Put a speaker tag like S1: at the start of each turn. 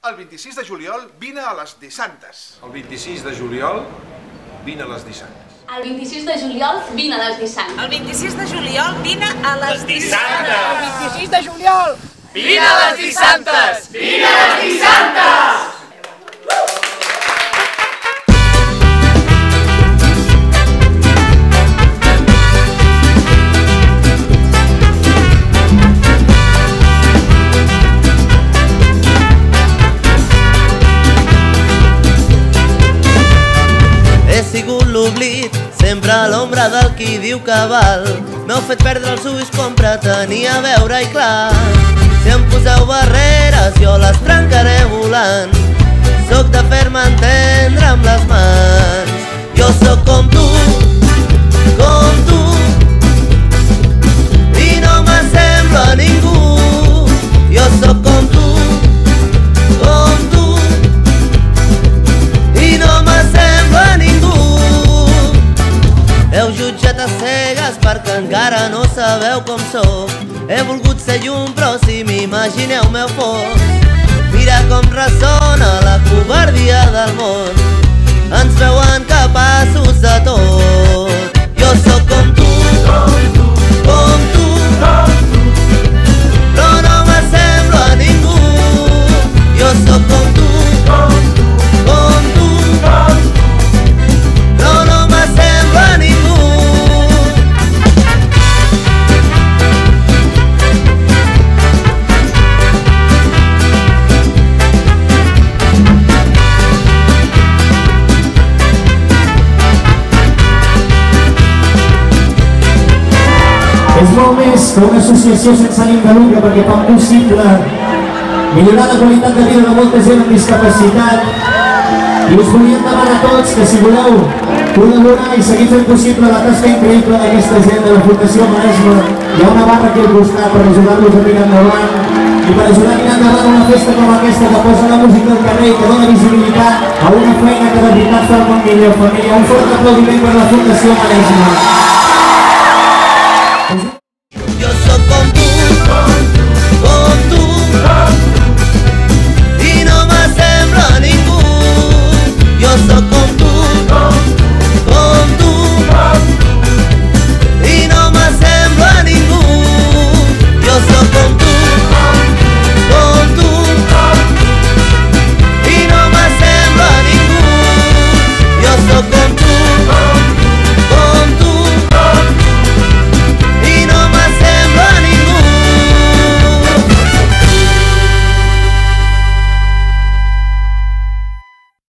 S1: El 26 de juliol vine a les Dissantes.
S2: El 26 de juliol vine a les Dissantes.
S3: El 26 de juliol vine a les Dissantes.
S4: El 26 de juliol vine a les Dissantes.
S5: El 26 de juliol
S6: vine a les Dissantes. Vine a les Dissantes.
S7: He sigut l'oblit, sempre a l'ombra del qui diu que val. M'heu fet perdre els ulls quan pretenia veure-hi clar. Si em poseu barreres jo les trencaré volant. Soc de fer-me entendre amb les mans. Jo sóc com tu, i no m'assemblo a ningú. Jo sóc com tu, i no m'assemblo a ningú. Heu jutjat a cegues perquè encara no sabeu com sóc. He volgut ser llum però si m'imagineu meu fos. Mira com ressona la covardia del món. Ens veuen capaços de tot. Jo sóc com tu, però no m'assemblo a ningú. Jo sóc com tu, però no m'assemblo a ningú.
S8: És molt més que una associació sense ànim de lucre perquè fa possible millorar la qualitat de vida de molta gent amb discapacitat. I us volíem demanar a tots que si voleu col·laborar i seguir fent possible la tasca increïble d'aquesta gent de la Fundació Maresme, hi ha una barra aquí al costat per ajudar-los a tirar endavant i per ajudar a tirar endavant una festa com aquesta que posa la música al carrer i que dona visibilitat a una feina que de veritat fa el món millor. Família, un fort aplaudiment per la Fundació Maresme.